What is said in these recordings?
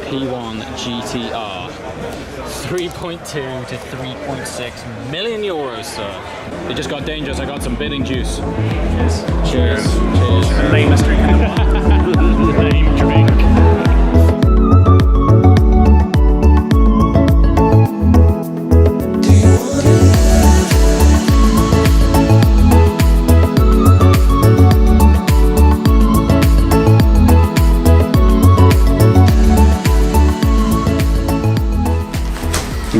P1 GTR. 3.2 to 3.6 million euros, sir. It just got dangerous. I got some bidding juice. Cheers. Cheers. Cheers. Lamest drink in the world. Lame drink.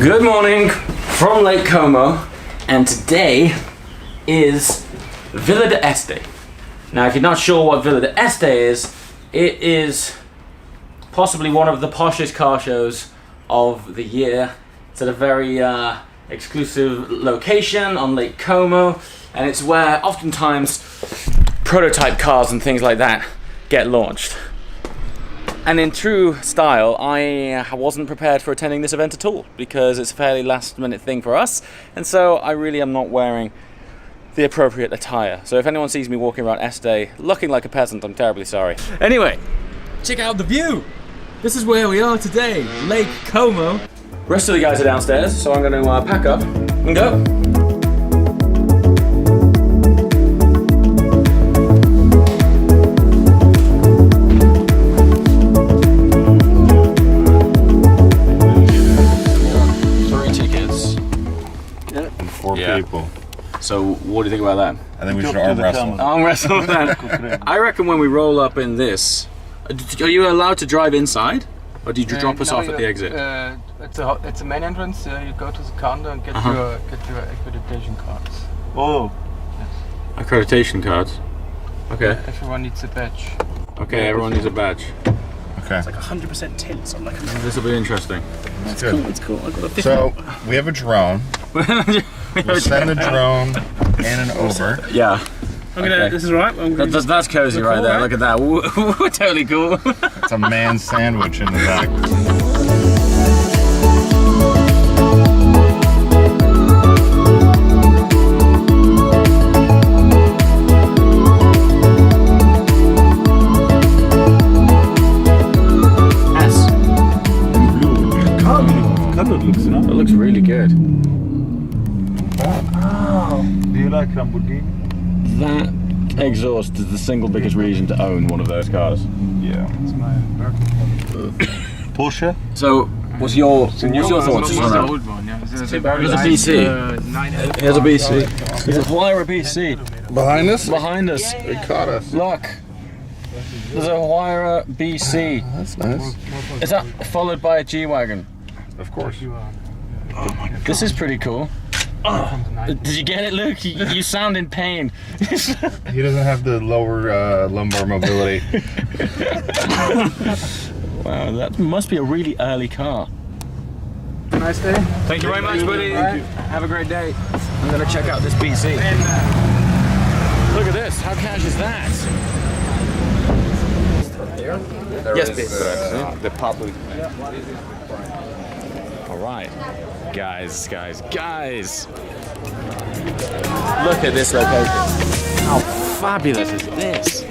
Good morning from Lake Como, and today is Villa d'Este. Now, if you're not sure what Villa d'Este is, it is possibly one of the poshest car shows of the year. It's at a very exclusive location on Lake Como, and it's where oftentimes prototype cars and things like that get launched. And in true style, I wasn't prepared for attending this event at all because it's a fairly last minute thing for us, and so I really am not wearing the appropriate attire. So if anyone sees me walking around Este looking like a peasant, I'm terribly sorry. Anyway, check out the view! This is where we are today, Lake Como. Rest of the guys are downstairs, so I'm going to pack up and go. People. So what do you think about that? I think we should arm wrestle. Arm wrestle with that. I reckon when we roll up in this, are you allowed to drive inside? Or do you drop us off at the exit? It's a main entrance. You go to the counter and get your accreditation cards. Oh. Yes. Accreditation cards? Okay. Everyone needs a badge. Okay, everyone needs a badge. Okay. It's like 100% tint, so I'm like... This will be interesting. That's good. It's cool. I've got a 50. So, we have a drone. We'll send the drone in and over. Yeah. Okay. This is right. That's cozy right there. Look at that. We're totally cool. It's a man sandwich in the back. It looks really good. Do you like Lamborghini? That exhaust is the single biggest reason to own one of those cars. Yeah. It's my Porsche. So, what's your thoughts? The old one, yeah. Here's a BC. Here's a BC. There's a Huayra BC. Behind us? Behind us. They caught us. Look. There's a Huayra BC. Oh, that's nice. Is that followed by a G-Wagon? Of course. This is pretty cool. Did you get it, Luke? You sound in pain. He doesn't have the lower lumbar mobility. Wow, that must be a really early car. Nice day. Thank you very much, buddy. Have a great day. I'm gonna check out this BC. Look at this. How cash is that? Yes, please. The public. All right, guys. Look at this location. How fabulous is this?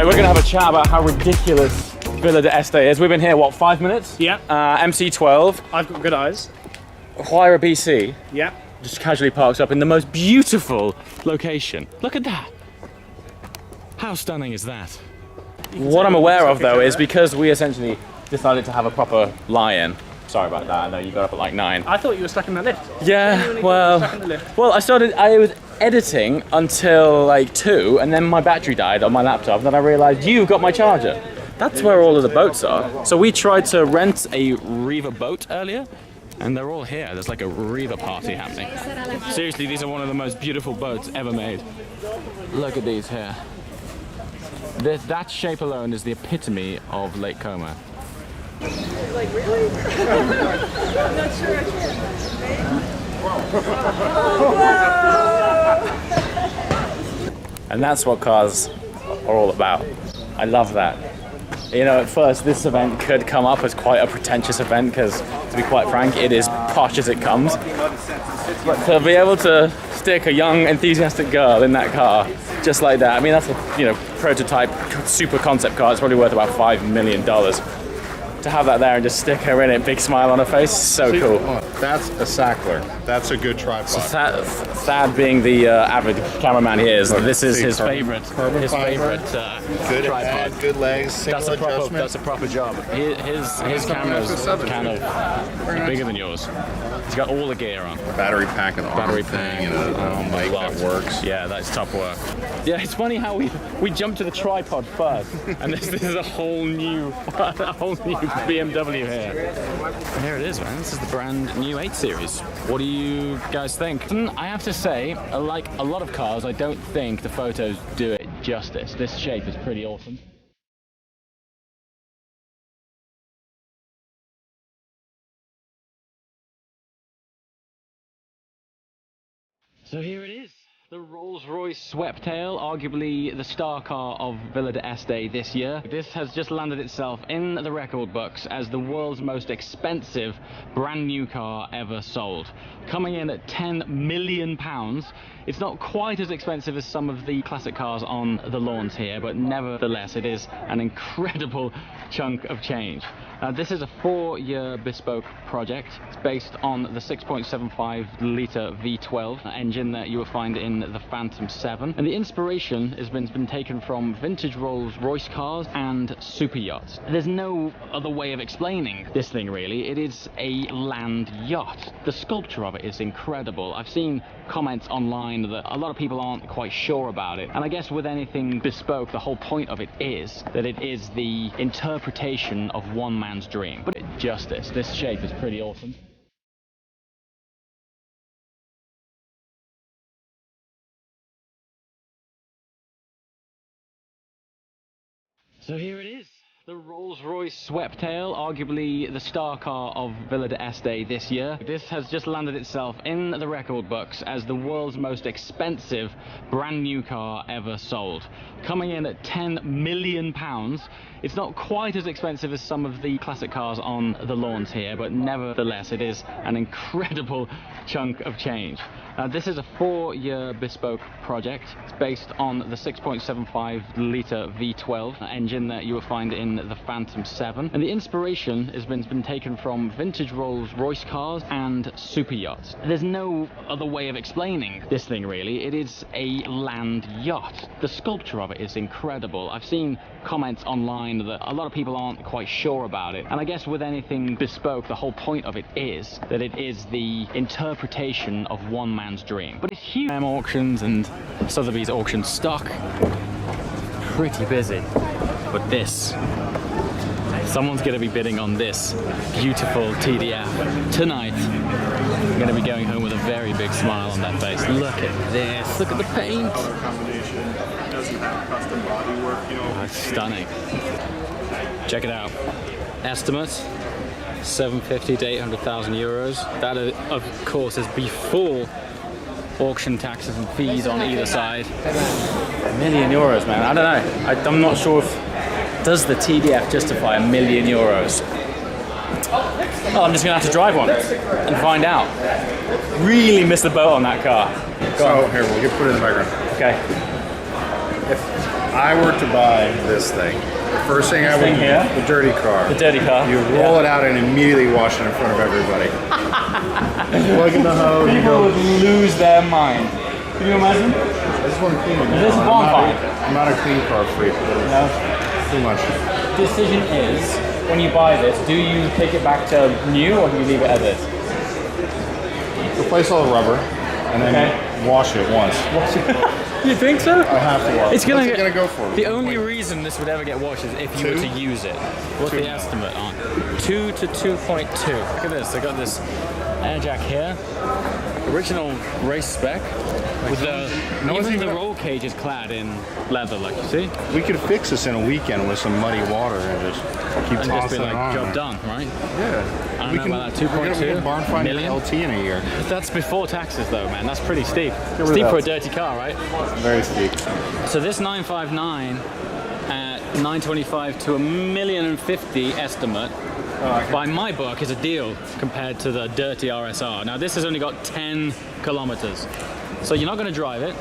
We're gonna have a chat about how ridiculous Villa d'Este is. We've been here, what, 5 minutes? Yeah. MC12. I've got good eyes. Huayra BC. Yeah. Just casually parks up in the most beautiful location. Look at that. How stunning is that? What I'm aware of though is because we essentially decided to have a proper lie-in. Sorry about that, I know you got up at like 9. I thought you were stuck in the lift. Yeah, Stuck in well, the lift. I was editing until like 2 and then my battery died on my laptop and then I realised you got my charger. That's where all of the boats are. So we tried to rent a Riva boat earlier and they're all here. There's like a Riva party happening. Seriously, these are one of the most beautiful boats ever made. Look at these here. That shape alone is the epitome of Lake Como. Like, really? I'm not sure I can. And that's what cars are all about. I love that. You know, at first this event could come up as quite a pretentious event because, to be quite frank, it is posh as it comes. But to be able to stick a young, enthusiastic girl in that car, just like that, I mean, that's a, you know, prototype, super concept car. It's probably worth about $5 million. To have that there and just stick her in it, big smile on her face, so cool. That's a Sackler. That's a good tripod. So Thad being the avid cameraman he is, this is his favorite. His favorite good tripod. head, good legs, single adjustment. That's a proper job. His camera's kind of bigger than yours. He's got all the gear on. Battery pack and Battery thing pack. and a mic that works. Yeah, that's top work. Yeah, it's funny how we jumped to the tripod first, and this is a whole new BMW here. And here it is, man. This is the brand new 8 Series. What do you guys think? I have to say, like a lot of cars, I don't think the photos do it justice. This shape is pretty awesome. So here it is. The Rolls Royce Sweptail, arguably the star car of Villa d'Este this year. This has just landed itself in the record books as the world's most expensive brand new car ever sold. Coming in at £10 million. It's not quite as expensive as some of the classic cars on the lawns here, but nevertheless it is an incredible chunk of change. This is a 4-year bespoke project. It's based on the 6.75 litre V12 engine that you will find in the Phantom 7. And the inspiration has been taken from vintage Rolls Royce cars and super yachts. There's no other way of explaining this thing really. It is a land yacht. The sculpture of it is incredible. I've seen comments online that a lot of people aren't quite sure about it. And I guess with anything bespoke, the whole point of it is that it is the interpretation of one man's dream. But justice, this shape is pretty awesome. So here it is. The Rolls Royce Sweptail, arguably the star car of Villa d'Este this year. This has just landed itself in the record books as the world's most expensive brand new car ever sold. Coming in at £10 million. It's not quite as expensive as some of the classic cars on the lawns here, but nevertheless it is an incredible chunk of change. This is a 4-year bespoke project. It's based on the 6.75 litre V12 engine that you will find in the Phantom 7. And the inspiration has been taken from vintage Rolls Royce cars and super yachts. There's no other way of explaining this thing really. It is a land yacht. The sculpture of it is incredible. I've seen comments online that a lot of people aren't quite sure about it. And I guess with anything bespoke, the whole point of it is that it is the interpretation of one man's dream. But it's huge. Auctions and Sotheby's auction stock, pretty busy. But this, someone's going to be bidding on this beautiful TDF tonight. I'm going to be going home with a very big smile on that face. Look at this. Look at the paint. Oh, it's stunning. Check it out. Estimate 750 to 800,000 euros. That, of course, is before auction taxes and fees on either side. €1 million, man. I don't know. I'm not sure if does the TDF justify €1 million. Oh, I'm just gonna have to drive one and find out. Really missed the boat on that car. So here, we'll get put it in the background. Okay. If I were to buy this thing, the first thing I would do, the dirty car. The dirty car. You roll it out and immediately wash it in front of everybody. Plug in the hose. People would lose their mind. Can you imagine? I just want to clean it. This is bonfire. I'm not a clean car freak. No. Too much. Decision is, when you buy this, do you take it back to new or do you leave it as is? Replace all the rubber and then wash it once. You think so? I have to wash. It's gonna What's it gonna go for? The only reason this would ever get washed is if you were to use it. What's the estimate on? 2 to 2.2. Look at this. They got this air jack here. Original race spec. With even the roll cage is clad in leather, like you see. We could fix this in a weekend with some muddy water and just keep And just be like, job done, right? Yeah. I don't know about that, 2.2 barn find million. LT in a year. That's before taxes though, man. That's pretty steep. Steep for a dirty car, right? Very steep. So this 959 at 925 to $1,050,000 estimate, by my book, is a deal compared to the dirty RSR. Now this has only got 10 kilometers. So you're not going to drive it.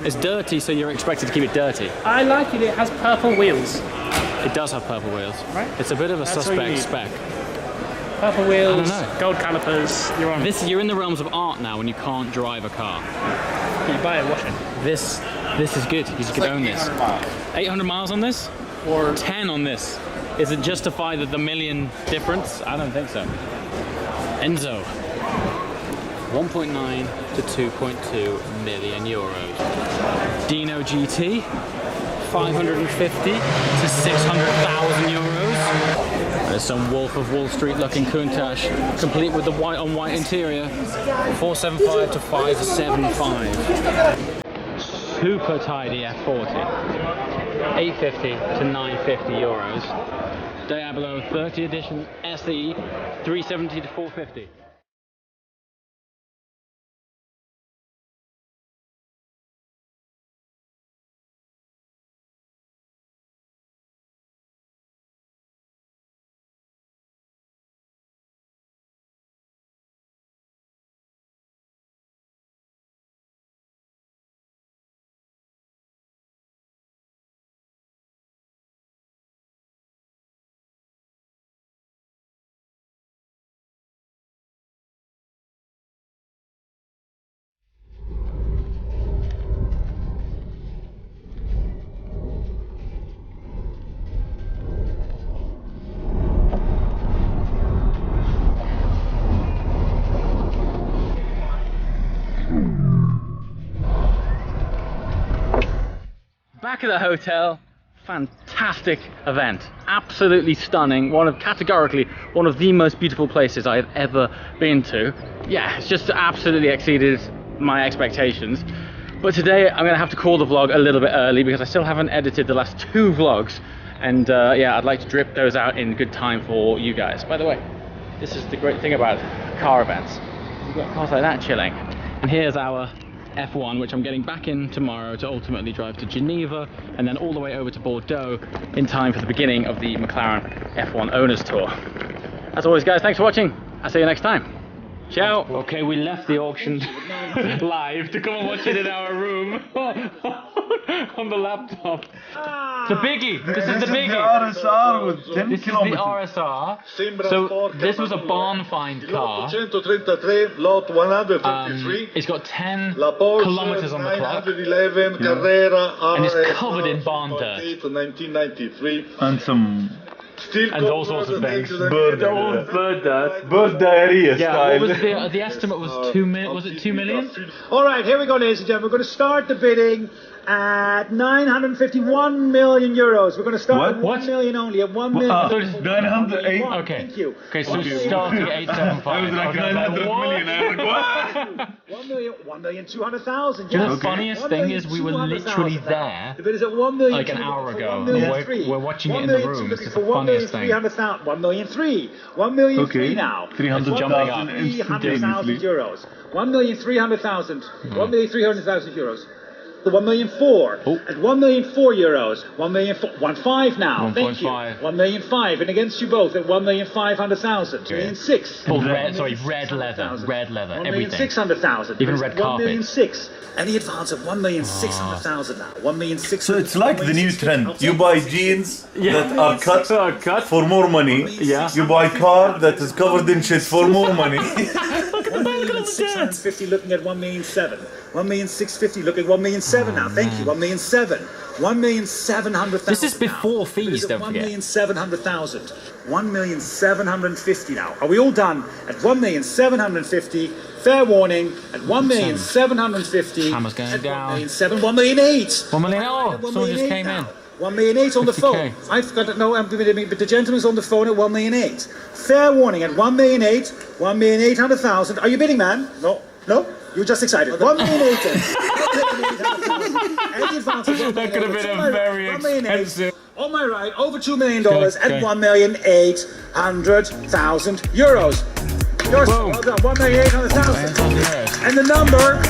It's dirty, so you're expected to keep it dirty. I like it. It has purple wheels. It does have purple wheels. Right. It's a bit of a That's what you suspect need. spec. Purple wheels, I don't know. gold calipers. You're on. You're in the realms of art now when you can't drive a car. You buy it, wash it. This is good. You could own this. 800 miles on this? Or 10 on this? Is it justify the million difference? I don't think so. Enzo. 1.9 to 2.2 million euros. Dino GT, 550 to 600,000 euros. There's some Wolf of Wall Street looking Countach, complete with the white on white interior, 475 to 575. Super tidy F40, 850 to 950 euros. Diablo 30 edition SE, 370 to 450. Back at the hotel, fantastic event, absolutely stunning. Categorically one of the most beautiful places I have ever been to. Yeah, it's just absolutely exceeded my expectations. But today I'm gonna have to call the vlog a little bit early because I still haven't edited the last 2 vlogs, and yeah, I'd like to drip those out in good time for you guys. By the way, this is the great thing about car events. You've got cars like that chilling, and here's our F1, which I'm getting back in tomorrow to ultimately drive to Geneva and then all the way over to Bordeaux in time for the beginning of the McLaren F1 Owners Tour. As always, guys, thanks for watching. I'll see you next time. Ciao. Okay, we left the auction live to come and watch it in our room on the laptop. The biggie. This is the biggie. RSR with 10 This is the RSR. So this was a barn find car. 133, lot 153. It's got 10 La Porsche kilometers on the clock. 911 Carrera And it's RS covered in barn dirt. 1993. And some Still And all sorts of things. bird dirt. Bird diarrhea Yeah, style. what was the estimate was 2 million, was it 2 million? All right, here we go, ladies and gentlemen. We're going to start the bidding at 951 million euros. We're going to start at 1 million only, at 1 million. 908. Okay. Thank you. Okay, so starting at 875. like 900 million. I was like, what? 1,200,000. You know, Yes. the funniest thing is we were literally there The bid is at 1 million. like an hour ago. We're We're watching it in the room. It's just the funniest thing. 1 million 3. 1 million Okay. 3 now. 300,000 300,000 instantaneously. euros. 1,300,000. 1,300,000 euros. The 1,000,004 at 1,000,004 euros. 1,000,015 now. Thank you. 1.5. 1,000,005 and against you both at 1,500,000. 1,000,006. Full red, sorry, red leather, everything. 1,600,000. Even red carpet. 1,006,000. And the advance of 1,600,000 now. 1,600,000. So it's like the new trend. You buy jeans that are cut for for more money. Yeah. You buy car that is covered in shit for more money. 1,650,000 looking at 1,000,007. 1,650,000 looking at 1,000,007 now. Thank you. 1,000,007. 1,700,000. This is before fees, don't forget. 1,700,000. 1,750,000 now. Are we all done at 1,750,000? Fair warning at 1,750,000. Hammer's going at down. 1,700,000. 1,008,000. 1 million. Oh, someone just came in. 1,000,008 on the phone. I've got to know, but the gentleman's on the phone at 1,000,008. Fair warning, at 1,000,008, 1,800,000. Are you bidding, man? No. No? You're just excited. 1,000,008. Any advances? That could have been a very expensive. On my right, over $2 million at 1,800,000 euros. Yours, well done, 1,800,000. And the number.